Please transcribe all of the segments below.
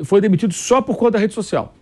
foi demitido só por conta da rede social.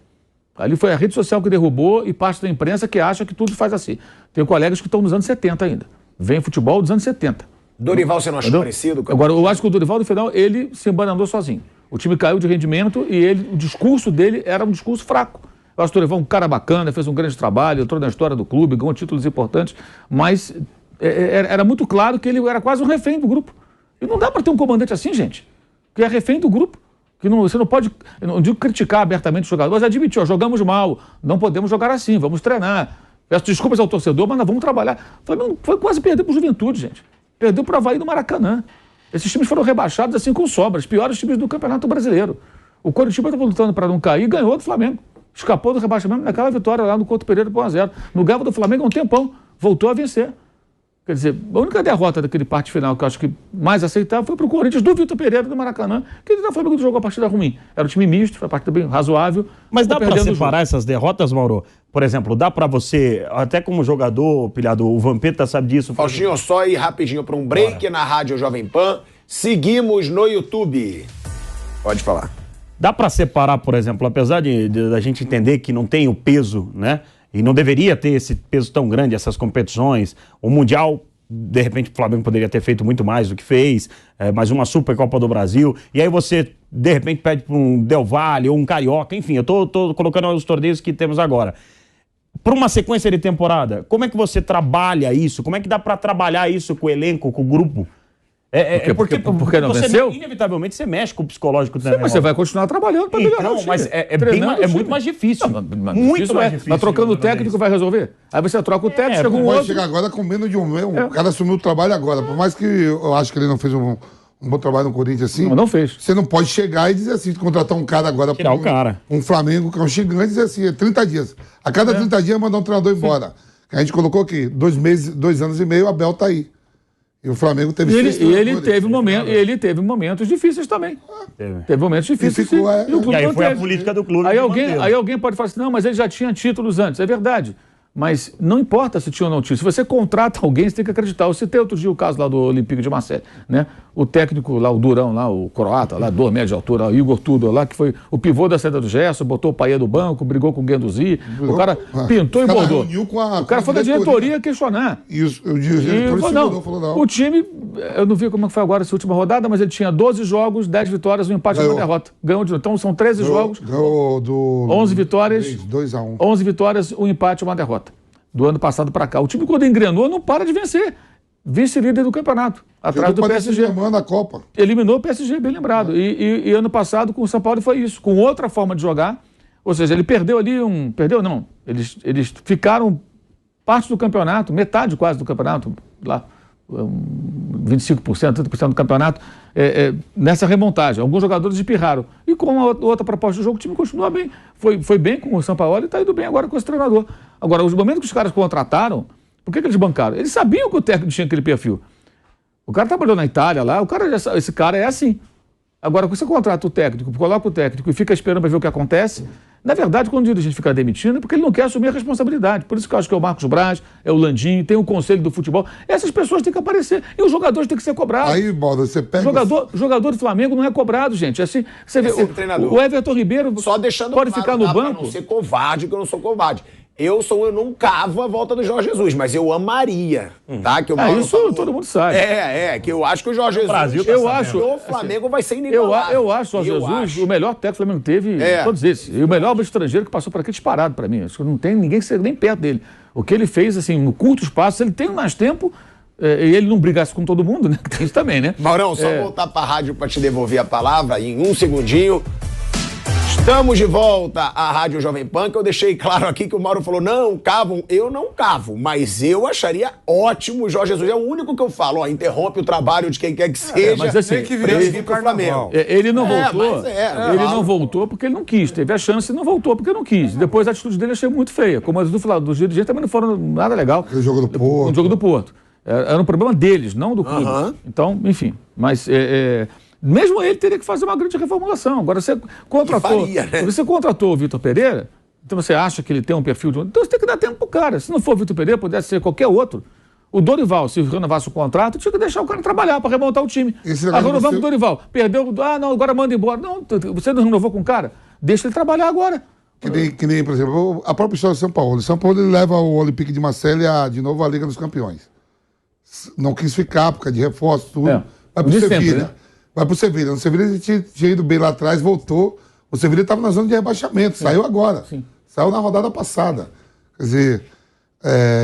Ali foi a rede social que derrubou e parte da imprensa que acha que tudo faz assim. Tem colegas que estão nos anos 70 ainda. Vem futebol dos anos 70. Dorival, você não achou parecido? Agora, eu acho que o Dorival, no final, ele se embananou sozinho. O time caiu de rendimento e o discurso dele era um discurso fraco. Eu acho que o Dorival é um cara bacana, fez um grande trabalho, entrou na história do clube, ganhou títulos importantes, mas era muito claro que ele era quase um refém do grupo. E não dá para ter um comandante assim, gente, que é refém do grupo. Que não, você não pode, eu não digo criticar abertamente os jogadores, mas admitir, jogamos mal, não podemos jogar assim, vamos treinar. Peço desculpas ao torcedor, mas nós vamos trabalhar. Foi quase perder para o Juventude, gente. Perdeu para o Avaí do Maracanã. Esses times foram rebaixados assim com sobras, piores times do Campeonato Brasileiro. O Coritiba estava lutando para não cair e ganhou do Flamengo. Escapou do rebaixamento naquela vitória lá no Couto Pereira por 1-0. No Galo do Flamengo há um tempão, voltou a vencer. Quer dizer, a única derrota daquele parte final que eu acho que mais aceitável foi para o Corinthians do Vitor Pereira do Maracanã, que o Flamengo jogou a partida ruim. Era um time misto, foi uma partida bem razoável. Mas dá para separar essas derrotas, Mauro? Por exemplo, dá para você, até como jogador, pilhado, o Vampeta sabe disso. Faustinho, só ir rapidinho para um break na Rádio Jovem Pan. Seguimos no YouTube. Pode falar. Dá para separar, por exemplo, apesar da gente entender que não tem o peso, né? E não deveria ter esse peso tão grande, essas competições. O Mundial, de repente, o Flamengo poderia ter feito muito mais do que fez, mais uma Supercopa do Brasil. E aí você, de repente, pede para um Del Valle ou um Carioca, enfim, eu tô colocando os torneios que temos agora. Para uma sequência de temporada, como é que você trabalha isso? Como é que dá para trabalhar isso com o elenco, com o grupo? Porque não você venceu? Inevitavelmente você mexe com o psicológico também. Mas você vai continuar trabalhando para melhorar o time. Mas é muito mais difícil. Muito mais difícil. Mas trocando o técnico vai resolver? Aí você troca o técnico, chega um outro. Vai chegar agora com menos de um mês. O cara assumiu o trabalho agora. Por mais que eu acho que ele não fez um bom trabalho no Corinthians assim. Não fez. Você não pode chegar e dizer assim, contratar um cara agora. Tirar o cara. Um Flamengo que é um gigante e dizer assim, 30 dias. A cada 30 dias mandar um treinador embora. A gente colocou aqui, 2 anos e meio, a Abel tá aí. E o Flamengo teve ele teve momentos difíceis também. Teve momentos difíceis. E aí foi a política do clube. Aí alguém pode falar assim, não, mas ele já tinha títulos antes. É verdade. Mas não importa se tinha ou não tinha. Se você contrata alguém, você tem que acreditar. Eu citei outro dia o caso lá do Olympique de Marseille, né? O técnico lá, o Durão lá, o croata lá, 2 metros de altura, o Igor Tudor lá, que foi o pivô da saída do Gerson, botou o Paia do banco, brigou com o Guendouzi, o cara pintou e bordou. O cara foi da diretoria questionar. Isso, o diretor falou não. O time, eu não vi como foi agora essa última rodada, mas ele tinha 12 jogos, 10 vitórias, um empate e uma derrota. Ganhou de novo. Então são 13 jogos, 11 vitórias, 2-1. 11 vitórias, um empate e uma derrota. Do ano passado para cá. O time, quando engrenou, não para de vencer. Vice-líder do campeonato, atrás do PSG. Na Copa. Eliminou o PSG, bem lembrado. E ano passado, com o São Paulo, foi isso. Com outra forma de jogar. Ou seja, ele perdeu ali Perdeu, não. Eles ficaram parte do campeonato, metade quase do campeonato, lá, 25%, 30% do campeonato, nessa remontagem. Alguns jogadores espirraram. E com a outra proposta do jogo, o time continua bem. Foi bem com o São Paulo e está indo bem agora com esse treinador. Agora, os momentos que os caras contrataram, por que eles bancaram? Eles sabiam que o técnico tinha aquele perfil. O cara trabalhou na Itália lá, esse cara é assim. Agora, quando você contrata o técnico, coloca o técnico e fica esperando para ver o que acontece, na verdade, quando o dirigente fica demitindo, é porque ele não quer assumir a responsabilidade. Por isso que eu acho que é o Marcos Braz, é o Landim, tem o Conselho do Futebol. Essas pessoas têm que aparecer. E os jogadores têm que ser cobrados. Aí, Baldo, você pega... Jogador do Flamengo não é cobrado, gente. É assim, você vê, o Everton Ribeiro só deixando pode claro, ficar no banco. Não ser covarde, que eu não sou covarde. Eu não cavo a volta do Jorge Jesus, mas eu amaria, tá? Que isso todo mundo sabe. Que eu acho que o Jorge Jesus... Brasil o Flamengo vai ser inigualável. Eu acho o Jorge Jesus o melhor técnico que o Flamengo teve, todos esses. E o melhor estrangeiro que passou por aqui disparado para mim. Acho que não tem ninguém que seja nem perto dele. O que ele fez, assim, no curto espaço, ele tem mais tempo... E ele não brigasse com todo mundo, né? Tem isso também, né? Maurão, só voltar para a rádio para te devolver a palavra em um segundinho. Estamos de volta à Rádio Jovem Pan, que eu deixei claro aqui que o Mauro falou, não, cavam. Eu não cavo, mas eu acharia ótimo o Jorge Jesus. É o único que eu falo, interrompe o trabalho de quem quer que seja. Mas assim, que vir pro Flamengo. Ele não voltou. Ele não voltou porque ele não quis. Teve a chance e não voltou porque não quis. Depois a atitude dele eu achei muito feia. Como as dos dirigentes também não foram nada legal. O jogo do Porto. O jogo do Porto. Era um problema deles, não do clube. Então, enfim. Mas mesmo ele teria que fazer uma grande reformulação. Agora, você contratou o Vitor Pereira, então você acha que ele tem um perfil de... Então você tem que dar tempo pro cara. Se não for o Vitor Pereira, pudesse ser qualquer outro. O Dorival, se renovasse o contrato, tinha que deixar o cara trabalhar para remontar o time. Esse Agora negócio vamos você- pro Dorival. Perdeu, não, agora manda embora. Não, você não renovou com o cara? Deixa ele trabalhar agora. Que nem, por exemplo, a própria história do São Paulo. O São Paulo ele leva o Olympique de Marseille de novo à Liga dos Campeões. Não quis ficar, por causa de reforço, tudo. É. Vai pro De sempre, Sevilha. né? Vai pro Sevilha. No Sevilha ele tinha ido bem lá atrás, voltou. O Sevilha estava na zona de rebaixamento, saiu agora. Sim. Saiu na rodada passada. Quer dizer,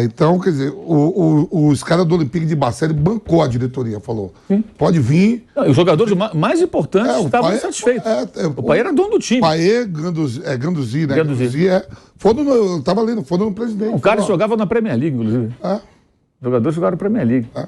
então, quer dizer, os caras do Olympique de Marseille bancou a diretoria, falou. Pode vir. Não, e os jogadores mais importantes o estavam Paê- insatisfeitos. o O Paê era dono do time. Paê, Ganduzi, né? Ganduzi. Eu tava lendo, foram no presidente. O cara falou, ó, jogava na Premier League, inclusive. é, Os jogadores jogaram na Premier League. é.